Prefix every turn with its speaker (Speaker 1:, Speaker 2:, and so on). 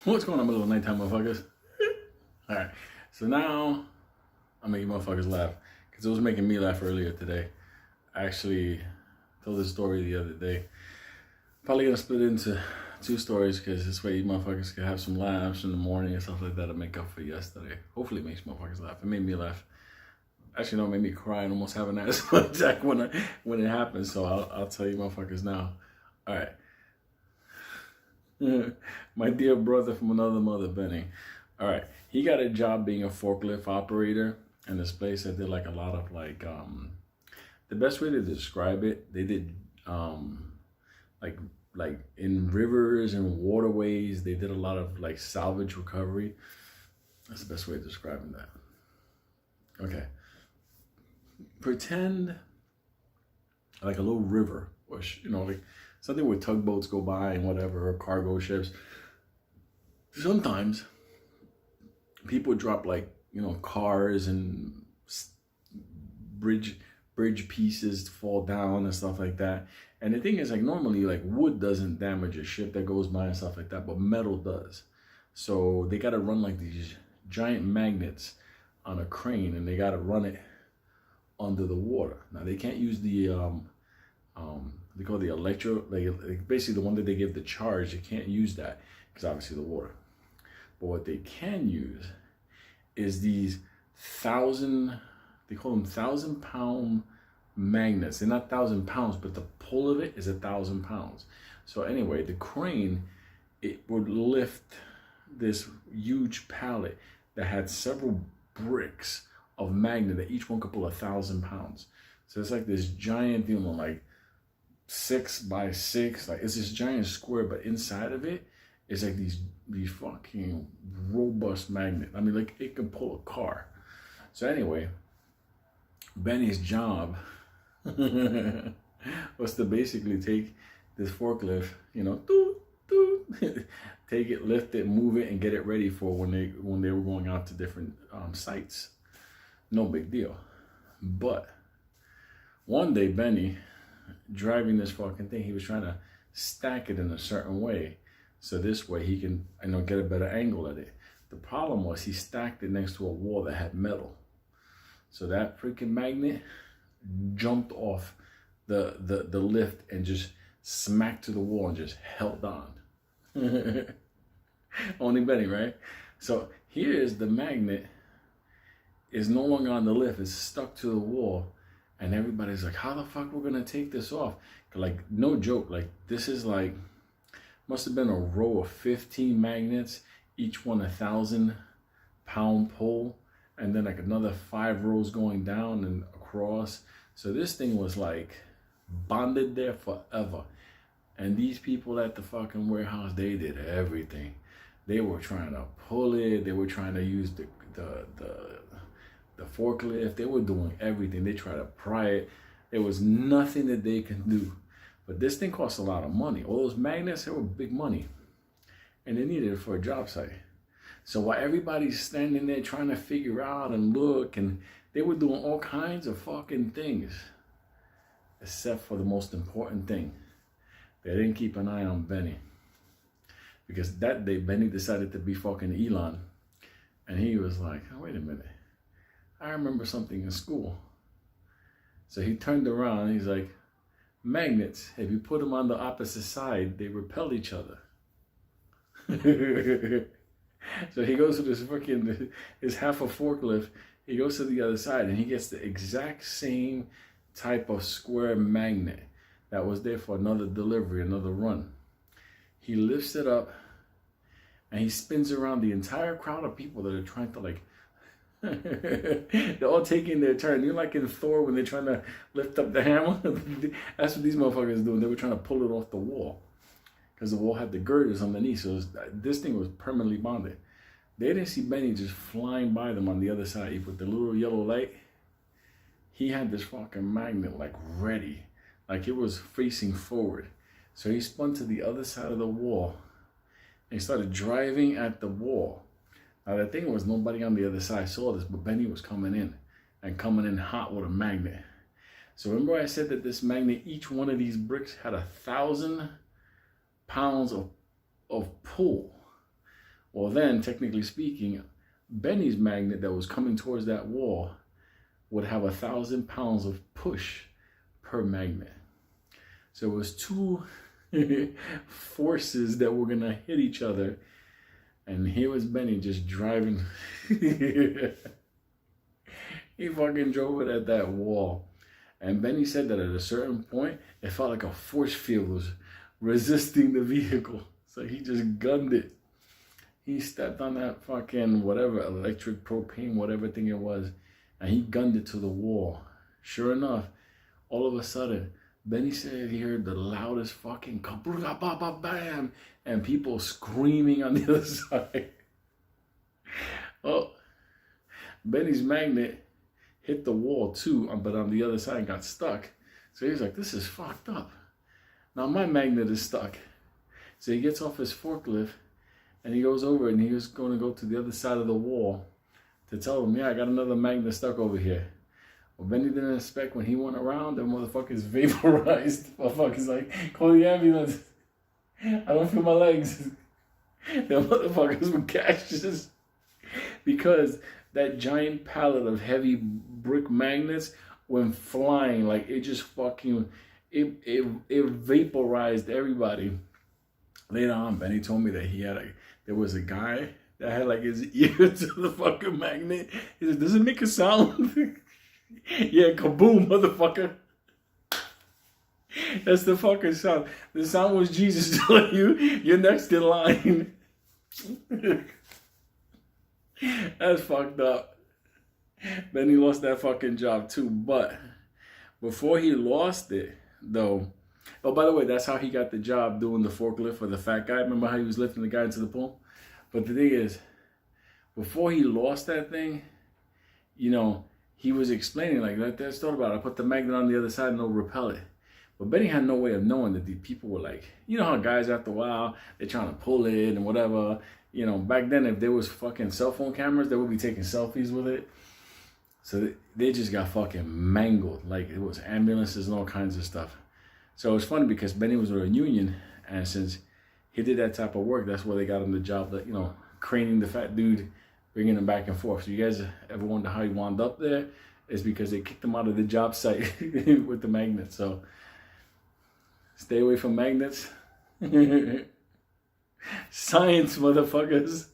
Speaker 1: What's going on, my little nighttime motherfuckers? All right, so now I'm making motherfuckers laugh because it was making me laugh earlier today. I actually told this story the other day. Probably gonna split it into two stories because this way you motherfuckers can have some laughs in the morning and stuff like that to make up for yesterday. Hopefully it makes motherfuckers laugh. It made me laugh. Actually, no, it made me cry and almost have an asthma attack when it happened. So I'll tell you motherfuckers now. All right. My dear brother from another mother, Benny. All right, he got a job being a forklift operator in this place that did like a lot of the best way to describe it, they did like like in rivers and waterways, they did a lot of like salvage recovery. That's the best way of describing that. Okay, pretend like a little river, or like something where tugboats go by and whatever, or cargo ships. Sometimes people drop cars and bridge pieces fall down and stuff like that. And the thing is, like, normally like wood doesn't damage a ship that goes by and stuff like that, but metal does. So they got to run like these giant magnets on a crane, and they got to run it under the water. Now they can't use the they call the like basically the one that they give the charge. They can't use that because obviously the water. But what they can use is these they call them 1,000-pound magnets. They're not 1,000 pounds, but the pull of it is 1,000 pounds. So anyway, the crane, it would lift this huge pallet that had several bricks of magnet that each one could pull 1,000 pounds. So it's like this giant, like 6 by 6, like it's this giant square, but inside of it is like these fucking robust magnet. I mean, like it can pull a car. So anyway, Benny's job was to basically take this forklift, take it, lift it, move it, and get it ready for when they were going out to different sites. No big deal. But one day, Benny, driving this fucking thing, he was trying to stack it in a certain way, so this way he can, get a better angle at it. The problem was he stacked it next to a wall that had metal. So that freaking magnet jumped off the lift and just smacked to the wall and just held on. Only Benny, right? So here's the magnet is no longer on the lift, it's stuck to the wall. And everybody's like, how the fuck we're gonna take this off? Like, no joke, like this is like, must have been a row of 15 magnets, each one 1,000-pound pull, and then like another 5 rows going down and across. So this thing was like bonded there forever. And these people at the fucking warehouse, they did everything. They were trying to pull it, they were trying to use the forklift, they were doing everything. They tried to pry it. There was nothing that they could do. But this thing cost a lot of money. All those magnets, they were big money. And they needed it for a job site. So while everybody's standing there trying to figure out and look, and they were doing all kinds of fucking things, except for the most important thing. They didn't keep an eye on Benny. Because that day, Benny decided to be fucking Elon. And he was like, oh, wait a minute. I remember something in school. So he turned around and he's like, magnets, if you put them on the opposite side, they repel each other. So he goes to his half a forklift, he goes to the other side and he gets the exact same type of square magnet that was there for another delivery, another run. He lifts it up and he spins around the entire crowd of people that are trying to they're all taking their turn. You're like in Thor when they're trying to lift up the hammer. That's what these motherfuckers doing. They were trying to pull it off the wall because the wall had the girders underneath. So this thing was permanently bonded. They didn't see Benny just flying by them on the other side with the little yellow light. He had this fucking magnet like ready, like it was facing forward. So he spun to the other side of the wall and he started driving at the wall. Now the thing was, nobody on the other side saw this, but Benny was coming in hot with a magnet. So remember I said that this magnet, each one of these bricks had 1,000 pounds of pull. Well, then, technically speaking, Benny's magnet that was coming towards that wall would have 1,000 pounds of push per magnet. So it was two forces that were gonna hit each other. And here was Benny just driving. He fucking drove it at that wall. And Benny said that at a certain point, it felt like a force field was resisting the vehicle. So he just gunned it. He stepped on that fucking whatever, electric propane, whatever thing it was, and he gunned it to the wall. Sure enough, all of a sudden, Benny said he heard the loudest fucking bam, and people screaming on the other side. Oh, Benny's magnet hit the wall too, but on the other side got stuck. So he's like, this is fucked up. Now my magnet is stuck. So he gets off his forklift and he goes over and he was going to go to the other side of the wall to tell them, yeah, I got another magnet stuck over here. Well, Benny didn't expect when he went around, them motherfuckers vaporized. Motherfuckers like, call the ambulance. I don't feel my legs. Them motherfuckers were gaseous. Because that giant pallet of heavy brick magnets went flying. Like, it just fucking, it vaporized everybody. Later on, Benny told me that there was a guy that had like his ear to the fucking magnet. He said, does it make a sound? Yeah, kaboom, motherfucker. That's the fucking sound. The sound was Jesus telling you, you're next in line. That's fucked up. Benny lost that fucking job too. But before he lost it, though, oh, by the way, that's how he got the job doing the forklift for the fat guy. Remember how he was lifting the guy into the pool? But the thing is, before he lost that thing, you know, he was explaining, like, let's talk about it. I put the magnet on the other side and it'll repel it. But Benny had no way of knowing that the people were like, you know how guys after a while, they're trying to pull it and whatever. You know, back then, if there was fucking cell phone cameras, they would be taking selfies with it. So they just got fucking mangled. Like, it was ambulances and all kinds of stuff. So it was funny because Benny was with a union, and since he did that type of work, that's where they got him the job, that, you know, craning the fat dude, bringing him back and forth. So you guys ever wonder how he wound up there? It's because they kicked him out of the job site with the magnets. So stay away from magnets. Science, motherfuckers.